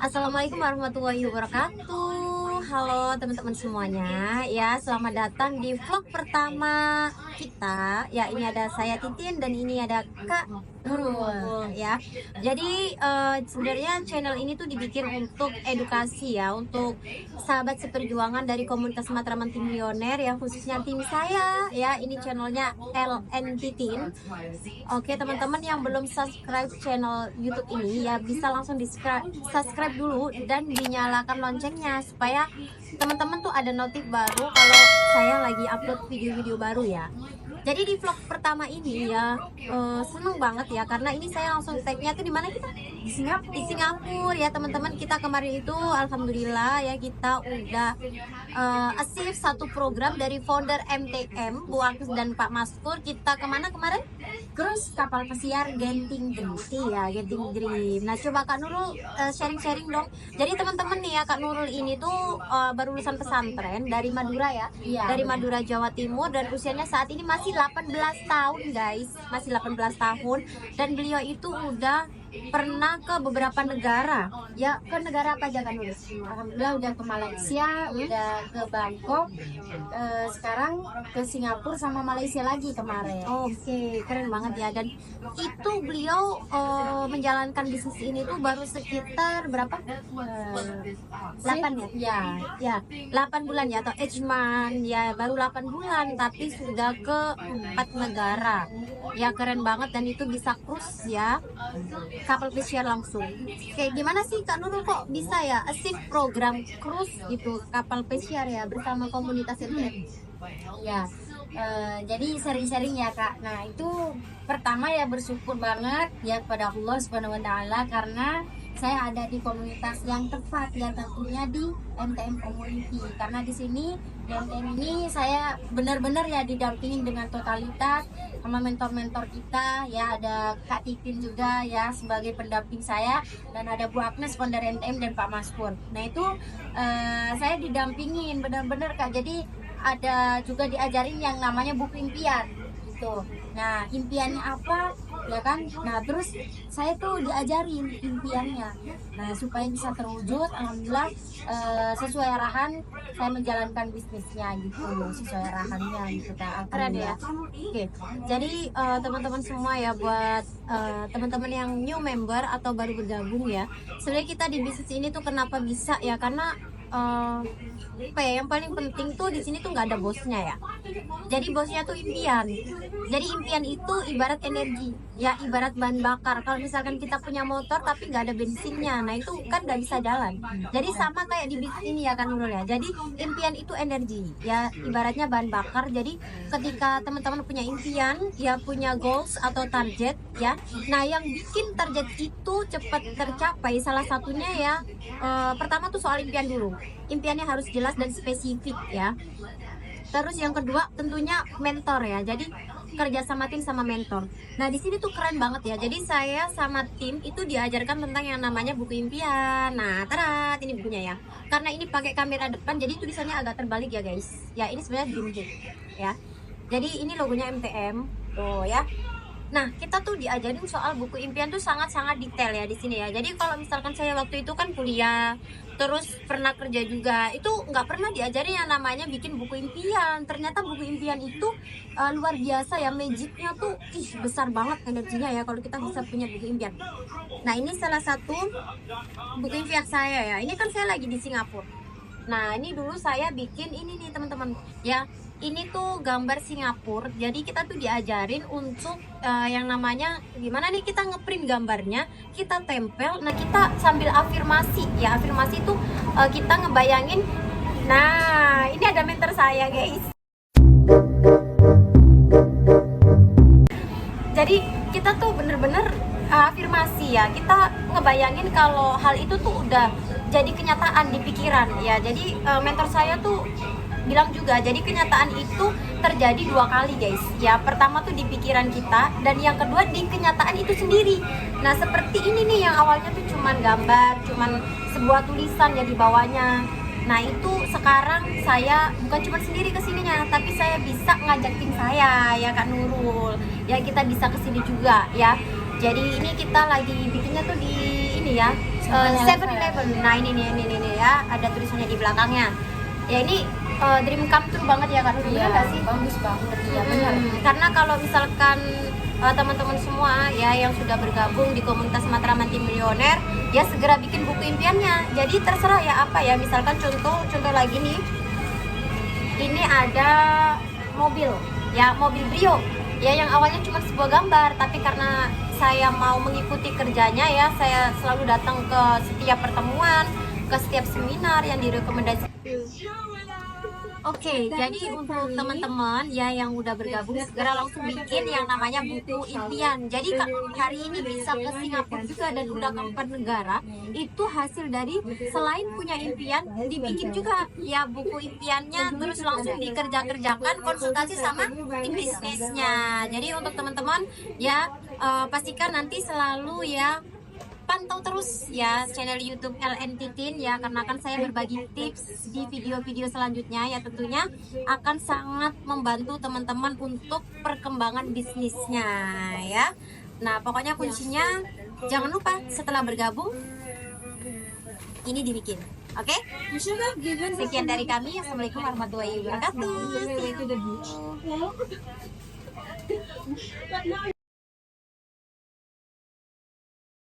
Assalamualaikum warahmatullahi wabarakatuh. Halo teman-teman semuanya, ya selamat datang di vlog pertama kita. Ya ini ada saya Titin dan ini ada Kak Nurul ya. Jadi sebenarnya channel ini tuh dibikin untuk edukasi ya, untuk sahabat seperjuangan dari komunitas Matraman Tim Milioner ya, khususnya tim saya ya. Ini channelnya LN Titin. Oke teman-teman yang belum subscribe channel YouTube ini ya, bisa langsung di subscribe dulu dan dinyalakan loncengnya supaya teman-teman tuh ada notif baru kalau saya lagi upload video-video baru ya. Jadi di vlog pertama ini ya seneng banget ya, karena ini saya langsung tag-nya tuh di mana kita? Di Singapura ya teman-teman. Kita kemarin itu alhamdulillah ya, kita udah achieve satu program dari founder MTM Bu Agus dan Pak Maskur. Kita kemana kemarin? Cruise kapal pesiar Genting Dream ya, Genting Dream. Nah coba Kak Nurul sharing-sharing dong. Jadi teman-teman nih ya, Kak Nurul ini tuh baru lulusan pesantren dari Madura ya, dari Madura Jawa Timur, dan usianya saat ini masih 18 tahun guys, masih 18 tahun. Dan beliau itu udah pernah ke beberapa negara ya. Ke negara apa aja kan Nurul? Alhamdulillah udah ke Malaysia, udah ke Bangkok, sekarang ke Singapura sama Malaysia lagi kemarin. Oke, keren banget ya. Dan itu beliau menjalankan bisnis ini tuh baru sekitar berapa? 8 ya? Ya, 8 bulan ya, atau Ejman ya, baru 8 bulan tapi sudah ke 4 negara. Ya keren banget, dan itu bisa cruise ya, kapal pesiar langsung. Kayak gimana sih Kak Nurul kok bisa ya achieve program cruise gitu, kapal pesiar ya, bersama komunitas MTM? Ya, jadi sharing-sharing ya Kak. Nah itu pertama ya bersyukur banget ya kepada Allah Subhanahu Wa Taala, karena saya ada di komunitas yang tepat ya, tentunya di MTM Community. Karena di sini di MTM ini saya benar-benar ya didampingin dengan totalitas sama mentor-mentor kita ya. Ada Kak Titin juga ya sebagai pendamping saya, dan ada Bu Agnes founder MTM dan Pak Maskur. Nah itu saya didampingin benar-benar Kak. Jadi ada juga diajarin yang namanya buku impian gitu. Nah impiannya apa ya kan? Nah terus saya tuh diajarin impiannya, nah supaya bisa terwujud. Alhamdulillah sesuai arahan saya menjalankan bisnisnya gitu, sesuai arahannya gitu Kak. Keren ya. Oke, jadi teman-teman semua ya, buat teman-teman yang new member atau baru bergabung ya, sebenarnya kita di bisnis ini tuh kenapa bisa ya, karena apa ya, yang paling penting tuh di sini tuh nggak ada bosnya ya. Jadi bosnya tuh impian. Jadi impian itu ibarat energi ya, ibarat bahan bakar. Kalau misalkan kita punya motor tapi nggak ada bensinnya, nah itu kan nggak bisa jalan. Jadi sama kayak di bisnis ini ya kan Nurul ya. Jadi impian itu energi ya, ibaratnya bahan bakar. Jadi ketika teman-teman punya impian ya, punya goals atau target ya, nah yang bikin target itu cepat tercapai salah satunya ya, pertama tuh soal impian dulu. Impiannya harus jelas dan spesifik ya. Terus yang kedua tentunya mentor ya. Jadi kerja sama tim sama mentor. Nah di sini tuh keren banget ya. Jadi saya sama tim itu diajarkan tentang yang namanya buku impian. Nah tarat, ini bukunya ya. Karena ini pakai kamera depan, jadi tulisannya agak terbalik ya guys. Ya ini sebenarnya dream book ya. Jadi ini logonya MTM tuh ya. Nah kita tuh diajarin soal buku impian tuh sangat-sangat detail ya di sini ya. Jadi kalau misalkan saya waktu itu kan kuliah, terus pernah kerja juga, itu nggak pernah diajarin yang namanya bikin buku impian. Ternyata buku impian itu luar biasa ya, magicnya tuh besar banget energinya ya kalau kita bisa punya buku impian. Nah ini salah satu buku impian saya ya. Ini kan saya lagi di Singapura. Nah ini dulu saya bikin ini nih teman-teman ya. Ini tuh gambar Singapura. Jadi kita tuh diajarin untuk yang namanya gimana nih, kita ngeprint gambarnya, kita tempel. Nah kita sambil afirmasi ya. Afirmasi tuh kita ngebayangin. Nah ini ada mentor saya guys. Jadi kita tuh bener-bener afirmasi ya. Kita ngebayangin kalau hal itu tuh udah jadi kenyataan di pikiran ya. Jadi mentor saya tuh bilang juga, jadi kenyataan itu terjadi 2 kali guys ya. Pertama tuh di pikiran kita, dan yang kedua di kenyataan itu sendiri. Nah seperti ini nih, yang awalnya tuh cuman gambar, cuman sebuah tulisan ya di bawahnya. Nah itu sekarang saya bukan cuma sendiri kesininya, tapi saya bisa ngajak tim saya ya Kak Nurul. Ya kita bisa kesini juga ya. Jadi ini kita lagi bikinnya tuh di ini ya, 7-Eleven. Nah ini ya, ada tulisannya di belakangnya. Ya ini dream come true banget ya Kak Nur, Iya, bener nggak sih? bagus banget ya, benar. Karena kalau misalkan teman-teman semua ya yang sudah bergabung di komunitas Matra Manti Milioner, ya segera bikin buku impiannya. Jadi terserah ya apa ya, misalkan contoh lagi nih, ini ada mobil ya, mobil Brio ya, yang awalnya cuma sebuah gambar, tapi karena saya mau mengikuti kerjanya ya, saya selalu datang ke setiap pertemuan, ke setiap seminar yang direkomendasikan. Oke, jadi untuk teman-teman ya yang udah bergabung, segera langsung bikin yang namanya buku impian. Jadi Kak Nur hari ini bisa ke Singapura juga dan udah ke 4 negara. Itu hasil dari selain punya impian, dibikin juga ya buku impiannya, terus langsung dikerjakan, konsultasi sama tim bisnisnya. Jadi untuk teman-teman ya, pastikan nanti selalu ya pantau terus ya channel YouTube LNT Teen ya, karena akan saya berbagi tips di video-video selanjutnya ya, tentunya akan sangat membantu teman-teman untuk perkembangan bisnisnya ya. Nah pokoknya kuncinya jangan lupa setelah bergabung ini dibikin. Oke? Sekian dari kami. Assalamualaikum warahmatullahi wabarakatuh. See you.